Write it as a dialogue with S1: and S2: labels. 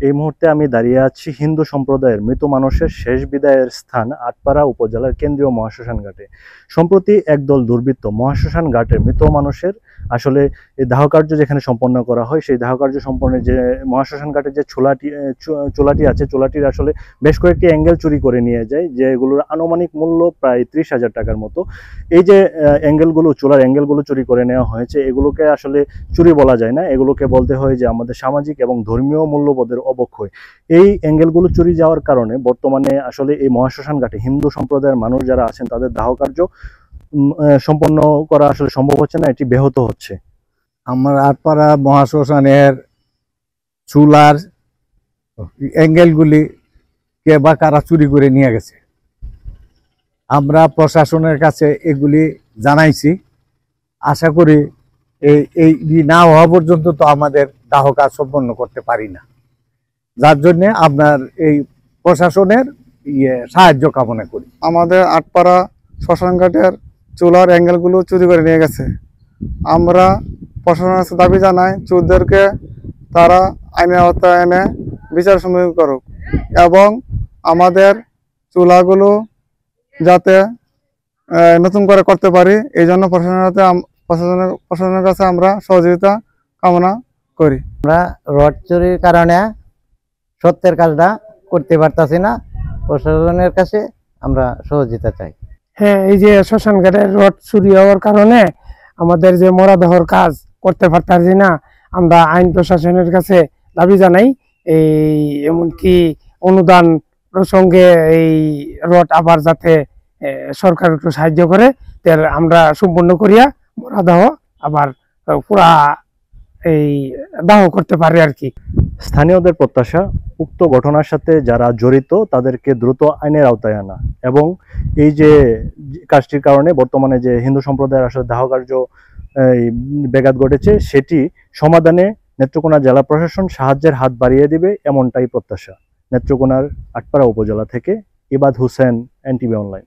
S1: এই মুহূর্তে আমি দাঁড়িয়ে আছি হিন্দু সম্প্রদায়ের মৃত মানুষের শেষ বিদায়ের স্থান আটপাড়া উপজেলার কেন্দ্রীয় মহাশ্মশান ঘাটে। সম্প্রতি একদল দুর্বৃত্ত মহাশ্মশান ঘাটের মৃত মানুষের আসলে এই দাহকার্য যেখানে সম্পন্ন করা হয়, সেই দাহকার্য সম্পন্নের যে মহাশ্মশান ঘাটের যে চুলাটি আছে, চুলাটির আসলে বেশ কয়েকটি অ্যাঙ্গেল চুরি করে নিয়ে যায়, যেগুলোর আনুমানিক মূল্য প্রায় 30,000 টাকার মতো। এই যে চুলার অ্যাঙ্গেলগুলো চুরি করে নেওয়া হয়েছে, এগুলোকে আসলে চুরি বলা যায় না, এগুলোকে বলতে হয় যে আমাদের সামাজিক এবং ধর্মীয় মূল্যবোধের অবক্ষয়। এই অ্যাঙ্গেলগুলো চুরি যাওয়ার কারণে বর্তমানে আসলে এই মহাশ্মশান ঘাটে হিন্দু সম্প্রদায়ের মানুষ যারা আছেন তাদের দাহকার্য সম্পন্ন করা আসলে সম্ভব হচ্ছে না, এটি ব্যাহত হচ্ছে।
S2: আমার আটপাড়া মহাশ্মশানের চুলার অ্যাঙ্গেলগুলি কে বা কারা চুরি করে নিয়ে গেছে। আমরা প্রশাসনের কাছে এগুলি জানাইছি। আশা করি এই না হওয়া পর্যন্ত তো আমাদের দাহ কাজ সম্পন্ন করতে পারি না, যার জন্য আপনার এই প্রশাসনের সাহায্য কামনা করি।
S3: আমাদের আটপাড়া শ্মশানঘাটের চুলার অ্যাঙ্গেলগুলো চুরি করে নিয়ে গেছে। আমরা প্রশাসনের কাছে দাবি জানাই, চোরদেরকে তারা আইনের আওতায় এনে বিচার সম্মুখীন করুক এবং আমাদের চুলাগুলো যাতে নতুন করে করতে পারি, এই জন্য প্রশাসনের কাছে আমরা সহযোগিতা কামনা করি।
S4: আমরা রড চুরির কারণে সত্যের কাজটা করতে পারতাছি না, প্রশাসনের কাছে আমরা সহযোগিতা চাই।
S5: হ্যাঁ, এই যে শ্মশান ঘাটের রড চুরি হওয়ার কারণে আমাদের যে মরাদেহর কাজ করতে পারতাছি না, আমরা আইন প্রশাসনের কাছে দাবি জানাই। এই এমনকি অনুদান প্রসঙ্গে এই রড আবার যাতে সরকার একটু সাহায্য করে, আমরা সম্পূর্ণ করিয়া মরাদেহ আবার পুরা এই দাহ করতে পারি আর কি।
S1: স্থানীয়দের প্রত্যাশা, উক্ত ঘটনার সাথে যারা জড়িত তাদেরকে দ্রুত আইনের আওতায় আনা এবং এই যে কাজটির কারণে বর্তমানে যে হিন্দু সম্প্রদায়ের আসলে দাহকার্য ব্যাঘাত ঘটেছে, সেটি সমাধানে নেত্রকোনা জেলা প্রশাসন সাহায্যের হাত বাড়িয়ে দিবে, এমনটাই প্রত্যাশা। নেত্রকোনার আটপাড়া উপজেলা থেকে ইবাদ হোসেন, NTV অনলাইন।